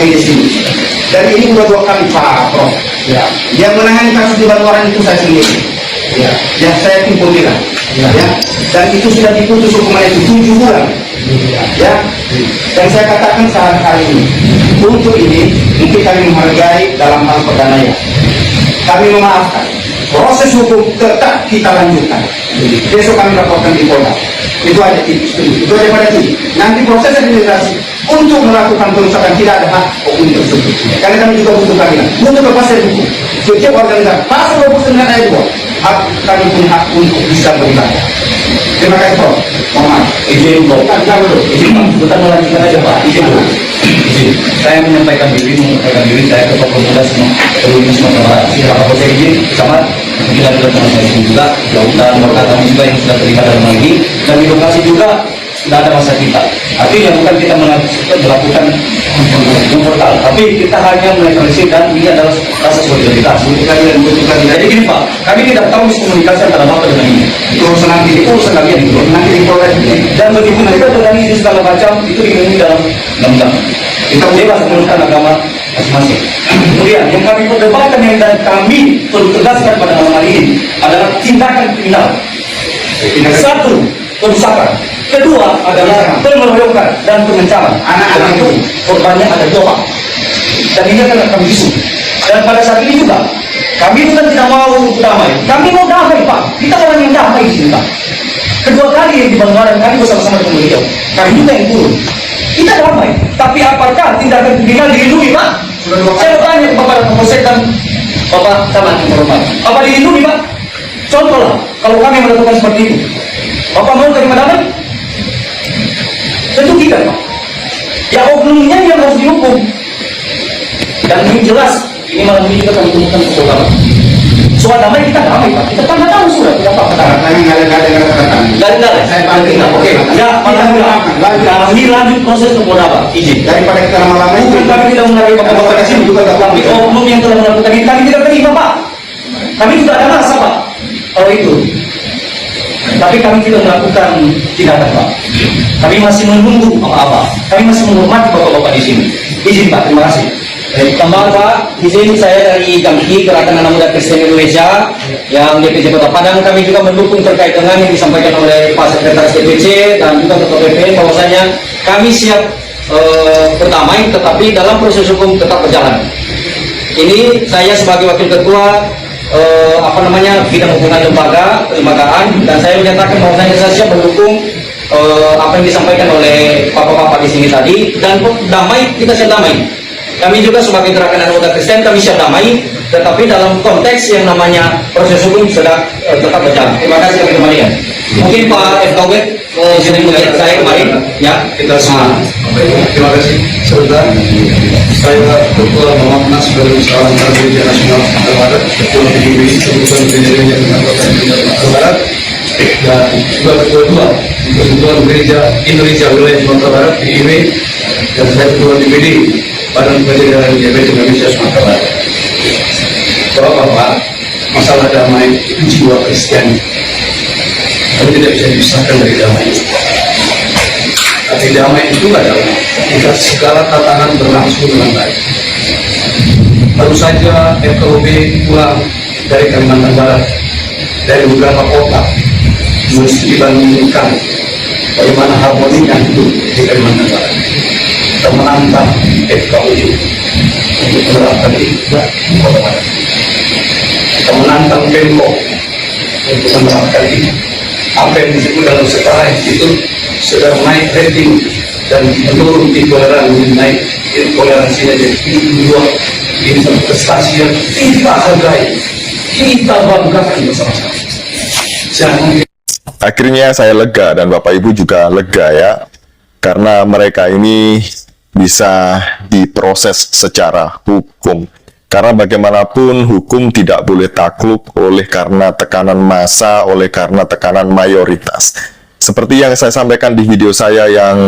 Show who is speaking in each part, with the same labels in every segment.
Speaker 1: di sini. Dan ini udah 2 kali Pak Prof. Ya. Yang menangani kasus di Baluaran itu saya sendiri. Ya. Yang saya timpunilah. Ya. Dan itu sudah diputus hukuman itu 7 bulan. Ya. Dan saya katakan saat hari ini, untuk ini mungkin kami menghargai dalam hal perdamaian. Kami memaafkan. Proses hukum tetap kita lanjutkan. Besok kami laporkan di Polda. Itu aja itu aja pada ini. Nanti proses administrasi untuk melakukan perusahaan tidak ada hak hukum tersebut. Karena kami juga butuh keadilan, butuh kepastian hukum. Setiap organisasi pasal 29 ayat 2 hak kami punya hak untuk bisa beribadah. Terima kasih Prof. Mohon maaf.
Speaker 2: Izin kita melanjutkan aja Pak. Izin. Saya menyampaikan diri saya Ketua Pemuda seluruh Sumatera Barat. Silakan saya izin sama kita teman saya juga, dan warga kami juga yang sudah terlibat dalam hal ini, dan di lokasi juga tidak ada masa kita. Artinya bukan kita melakukan portal, tapi kita hanya menetralisir, dan ini adalah rasa solidaritas untuk kalian. Jadi gini Pak, kami tidak tahu miskomunikasi antara Bapak dengan ini. Itu urusan nanti, itu urusan kalian itu. Nanti di Polres. Dan begitu mereka organisasi segala macam itu dilindungi dalam undang-undang. Kita bebas menggunakan agama masing-masing. Kemudian yang kami perdebatkan yang dan kami perlu tegaskan pada malam hari ini adalah tindakan kriminal. Satu, perusakan. Kedua adalah pengeroyokan dan pengencaman. Anak-anak itu korbannya ada 2 Pak. Dan ini akan kami isu. Dan pada saat ini juga kami bukan tidak mau damai. Kami mau damai Pak. Kita orang yang damai di sini Pak. Kedua kali yang di Baluaran kami bersama-sama dengan beliau. Kami juga yang turun. Kita damai. Tapi apakah tindakan kriminal dilindungi Pak? Saya bertanya kepada Kapolsek dan Bapak Camat Informasi. Apa dilindungi Pak? Contohlah, kalau kami melakukan seperti itu, Bapak mau terima damai? Tentu tidak Pak. Ya oknumnya yang harus dihukum. Dan ini jelas, ini malam ini juga kami temukan ke Polda. Soal damai kita damai Pak. Kita tanda tahu sudah tidak apa-apa. Garing-garing. Saya balik. Oke. Ya, kami lanjut proses ke Polda Pak. Izin.
Speaker 1: Daripada kita lama-lama itu
Speaker 2: Kami tidak menghargai Bapak-Bapak di sini juga, tapi oknum yang telah melakukan ini kami tidak terima Pak. Kami juga ada rasa Pak. Kalau itu. Tapi kami tidak melakukan tindakan Pak. Kami masih menunggu apa-apa. Kami masih menghormati Bapak-Bapak di sini. Izin Pak. Terima kasih. Tambahan Pak, izin saya dari KAMKI, Gerakan Anak Muda Kristen Indonesia, yang DPC Kota Padang. Kami juga mendukung terkait dengan yang disampaikan oleh Pak Sekretaris DPC dan juga Ketua PPN, bahwasanya kami siap berdamai, tetapi dalam proses hukum tetap berjalan. Ini saya sebagai Wakil Ketua bidang hubungan kelembagaan, dan saya menyatakan bahwasanya saya siap mendukung apa yang disampaikan oleh Bapak-Bapak di sini tadi, dan damai, kita siap damai. Kami juga sebagai Gerakan Anak Muda Kristen, kami siap damai, tetapi dalam konteks yang namanya proses hukum sudah tetap berjalan. Terima kasih, kami kembalikan. Mungkin Pak FKW sering melihat saya kemarin, ya.
Speaker 3: Kita semua. Terima kasih. Saudara, saya Ketua Muhammas dari Musyawarah Antara Gereja Nasional Sumatera Barat, Ketua PGBI, Keputusan Gereja Sumatera Barat, dan juga Ketua Gereja Indonesia Wilayah Sumatera Barat (PIW), dan saya Ketua DPD Badan Penyelenggaraan Gereja Indonesia Sumatera Barat. Bapak-bapak, masalah damai itu jiwa Kristiani. Tapi tidak bisa dipisahkan dari damai. Tapi damai itu adalah jika segala tatanan berlangsung dengan baik. Baru saja FKUB pulang dari Kalimantan Barat, dari beberapa kota, mesti dibandingkan bagaimana harmoninya hidup di Kalimantan Barat. Kita menantang FKUB untuk menerapkan itu di Kota Barat. Kita menantang Pemko untuk menerapkan itu. Apa yang disebut dalam sekarang itu sedang naik rating dan menurun intoleransi, naik intoleransinya jadi dua investasi yang kita hargai, kita banggakan bersama-sama.
Speaker 4: Akhirnya saya lega dan Bapak Ibu juga lega ya, karena mereka ini bisa diproses secara hukum. Karena bagaimanapun hukum tidak boleh takluk oleh karena tekanan massa, oleh karena tekanan mayoritas. Seperti yang saya sampaikan di video saya yang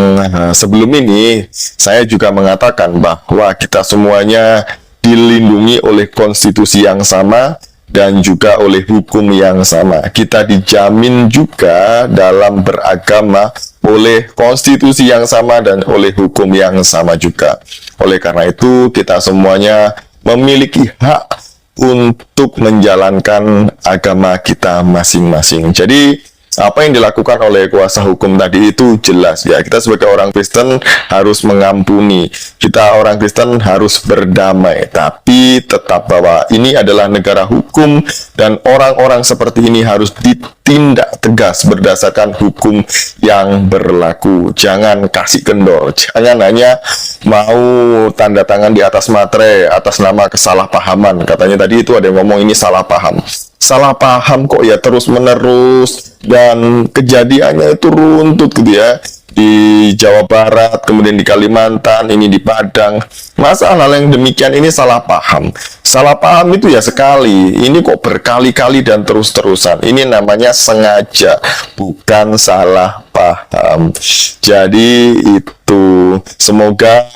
Speaker 4: sebelum ini, saya juga mengatakan bahwa kita semuanya dilindungi oleh konstitusi yang sama, dan juga oleh hukum yang sama. Kita dijamin juga dalam beragama oleh konstitusi yang sama dan oleh hukum yang sama juga. Oleh karena itu, kita semuanya memiliki hak untuk menjalankan agama kita masing-masing. Jadi, apa yang dilakukan oleh kuasa hukum tadi itu jelas ya. Kita sebagai orang Kristen harus mengampuni. Kita orang Kristen harus berdamai. Tapi tetap bahwa ini adalah negara hukum dan orang-orang seperti ini harus ditindak tegas berdasarkan hukum yang berlaku. Jangan kasih kendor. Jangan hanya mau tanda tangan di atas materai atas nama kesalahpahaman. Katanya tadi itu ada yang ngomong ini salah paham. Salah paham kok ya terus menerus dan kejadiannya itu runtut gitu ya, di Jawa Barat, kemudian di Kalimantan, ini di Padang. Masa hal yang demikian ini salah paham? Salah paham itu ya sekali, ini kok berkali-kali dan terus-terusan. Ini namanya sengaja, bukan salah paham. Jadi itu, semoga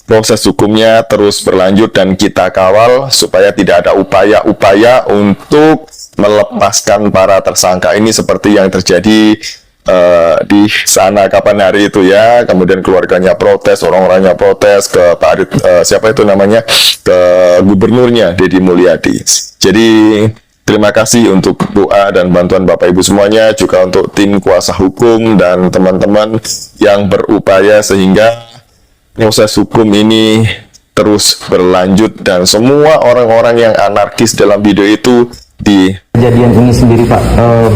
Speaker 4: proses hukumnya terus berlanjut dan kita kawal supaya tidak ada upaya-upaya untuk melepaskan para tersangka ini seperti yang terjadi di sana kapan hari itu ya. Kemudian keluarganya protes, orang-orangnya protes ke Pak Arit, siapa itu namanya, ke gubernurnya Deddy Mulyadi. Jadi terima kasih untuk doa dan bantuan Bapak Ibu semuanya, juga untuk tim kuasa hukum dan teman-teman yang berupaya sehingga proses hukum ini terus berlanjut dan semua orang-orang yang anarkis dalam video itu di
Speaker 5: kejadian ini sendiri Pak,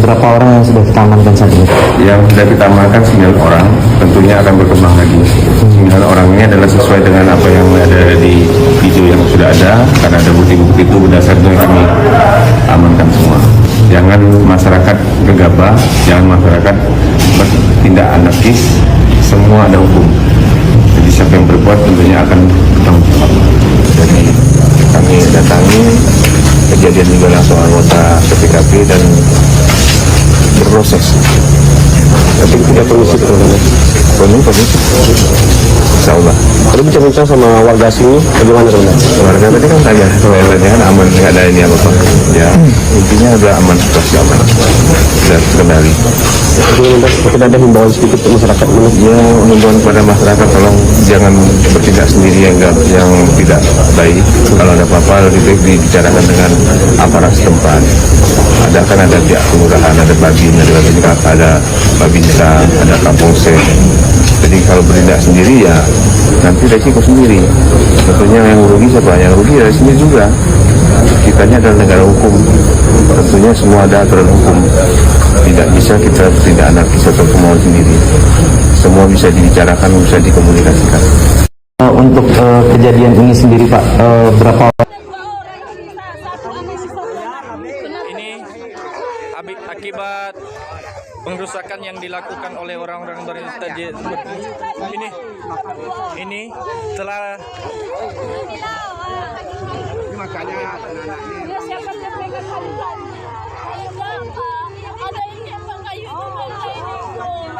Speaker 5: berapa orang yang sudah kita amankan saat ini?
Speaker 6: Yang sudah kita amankan 9 orang, tentunya akan berkembang lagi. 9 orang ini adalah sesuai dengan apa yang ada di video yang sudah ada, karena ada bukti-bukti itu berdasarkan kami amankan semua. Jangan masyarakat gegabah, jangan masyarakat bertindak anarkis, semua ada hukum. Jadi siapa yang berbuat tentunya akan bertanggung jawab. Jadi kami datangi kejadian juga langsung anggota PPKP dan berproses. Tapi tidak permisi permisi. Insya Allah.
Speaker 5: Tadi bincang-bincang sama warga sini, bagaimana teman-teman?
Speaker 6: Warga tadi kan tanya, toiletnya kan aman, nggak ada ini apa-apa. Ya, intinya ada aman, situasi aman, dan terkendali.
Speaker 5: Mungkin ada himbauan sedikit ke masyarakat menurut
Speaker 6: Ya, himbauan kepada masyarakat tolong jangan bertindak sendiri yang tidak baik. Kalau ada apa-apa lebih baik dibicarakan dengan aparat setempat. Ada pihak kelurahan, ada babin, ada babinsa, ada kapolsek. Jadi kalau bertindak sendiri ya nanti resiko sendiri. Tentunya yang rugi siapa? Yang rugi dari sini juga. Kitanya adalah negara hukum. Tentunya semua ada aturan hukum. Tidak bisa kita tidak anarkis atau kemauan sendiri. Semua bisa dibicarakan, bisa dikomunikasikan.
Speaker 5: Untuk kejadian ini sendiri Pak, berapa
Speaker 7: Ini akibat pengrusakan yang dilakukan oleh orang-orang berintelijen ini telah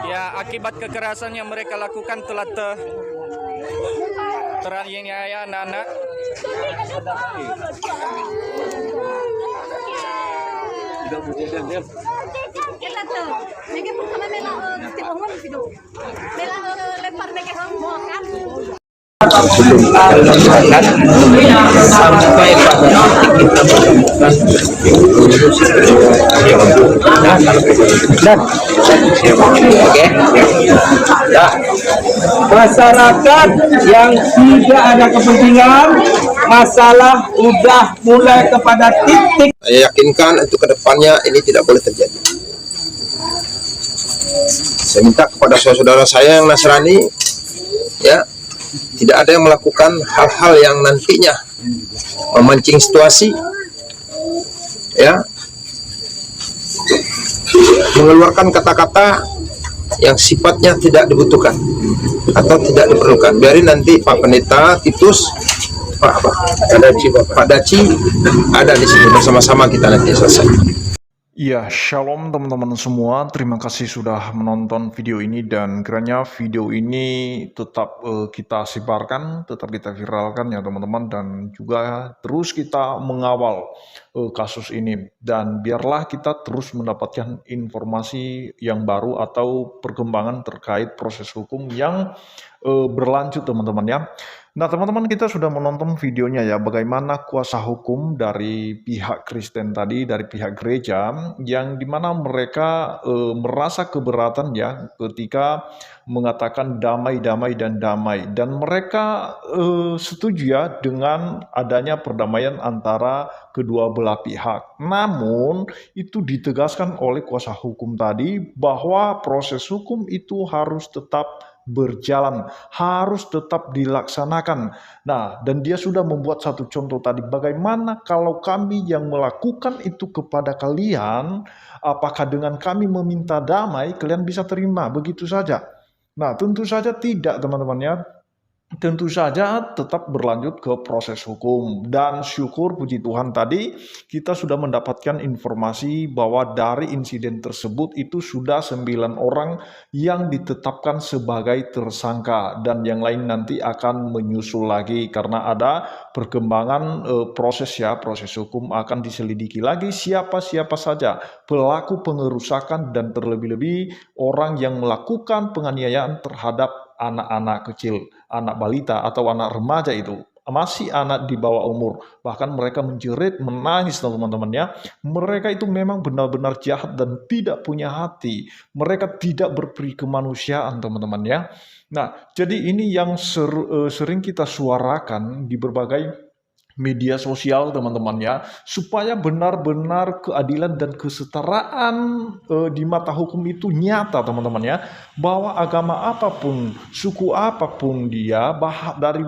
Speaker 7: ya, akibat kekerasan yang mereka lakukan telah teraniaya anak-anak.
Speaker 8: sampai pada titik kita dan oke ya, masyarakat yang tidak ada kepentingan, masalah udah mulai kepada titik.
Speaker 9: Saya yakinkan untuk kedepannya ini tidak boleh terjadi. Saya minta kepada saudara-saudara saya yang Nasrani, ya, tidak ada yang melakukan hal-hal yang nantinya memancing situasi, ya, mengeluarkan kata-kata yang sifatnya tidak dibutuhkan atau tidak diperlukan. Biarin nanti Pak Pendeta Titus, Pak Daci ada di sini bersama-sama kita nanti selesai.
Speaker 10: Ya, shalom teman-teman semua. Terima kasih sudah menonton video ini dan kiranya video ini tetap kita sebarkan, tetap kita viralkan ya teman-teman, dan juga terus kita mengawal kasus ini, dan biarlah kita terus mendapatkan informasi yang baru atau perkembangan terkait proses hukum yang berlanjut teman-teman ya. Nah teman-teman, kita sudah menonton videonya ya, bagaimana kuasa hukum dari pihak Kristen tadi, dari pihak gereja, yang dimana mereka merasa keberatan ya ketika mengatakan damai, damai, dan damai. Dan mereka setuju ya dengan adanya perdamaian antara kedua belah pihak. Namun itu ditegaskan oleh kuasa hukum tadi bahwa proses hukum itu harus tetap berjalan, harus tetap dilaksanakan. Nah, dan dia sudah membuat satu contoh tadi, bagaimana kalau kami yang melakukan itu kepada kalian, apakah dengan kami meminta damai, kalian bisa terima begitu saja? Nah, tentu saja tidak teman-teman ya. Tentu saja tetap berlanjut ke proses hukum, dan syukur puji Tuhan tadi kita sudah mendapatkan informasi bahwa dari insiden tersebut itu sudah 9 orang yang ditetapkan sebagai tersangka, dan yang lain nanti akan menyusul lagi karena ada perkembangan proses hukum, akan diselidiki lagi siapa-siapa saja pelaku pengerusakan dan terlebih-lebih orang yang melakukan penganiayaan terhadap anak-anak kecil, anak balita atau anak remaja, itu masih anak di bawah umur, bahkan mereka menjerit, menangis teman-teman ya. Mereka itu memang benar-benar jahat dan tidak punya hati, mereka tidak berperi kemanusiaan teman-teman ya. Nah, jadi ini yang sering kita suarakan di berbagai media sosial teman-teman ya, supaya benar-benar keadilan dan kesetaraan di mata hukum itu nyata teman-teman ya, bahwa agama apapun, suku apapun dia, dari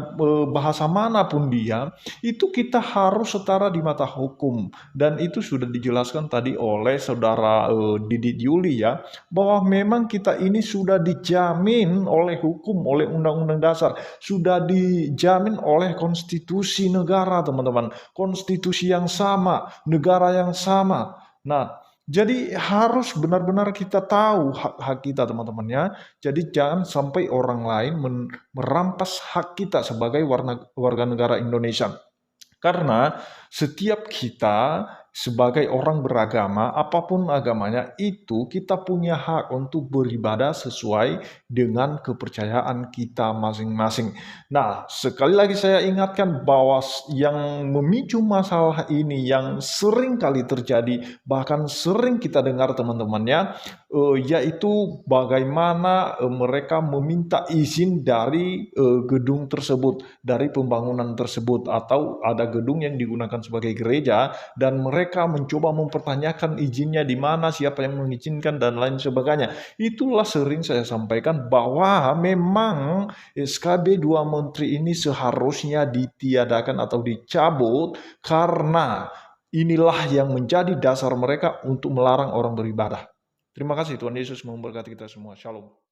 Speaker 10: bahasa manapun dia, itu kita harus setara di mata hukum. Dan itu sudah dijelaskan tadi oleh saudara Didit Yuli ya, bahwa memang kita ini sudah dijamin oleh hukum, oleh undang-undang dasar, sudah dijamin oleh konstitusi negara teman-teman, konstitusi yang sama, negara yang sama. Nah, jadi harus benar-benar kita tahu hak-hak kita teman-teman ya. Jadi jangan sampai orang lain merampas hak kita sebagai warga negara Indonesia. Karena setiap kita sebagai orang beragama, apapun agamanya, itu kita punya hak untuk beribadah sesuai dengan kepercayaan kita masing-masing. Nah, sekali lagi saya ingatkan bahwa yang memicu masalah ini yang sering kali terjadi, bahkan sering kita dengar teman-temannya, yaitu bagaimana mereka meminta izin dari gedung tersebut, dari pembangunan tersebut, atau ada gedung yang digunakan sebagai gereja, dan mereka mencoba mempertanyakan izinnya di mana, siapa yang mengizinkan, dan lain sebagainya. Itulah sering saya sampaikan bahwa memang SKB 2 Menteri ini seharusnya ditiadakan atau dicabut, karena inilah yang menjadi dasar mereka untuk melarang orang beribadah. Terima kasih, Tuhan Yesus memberkati kita semua. Shalom.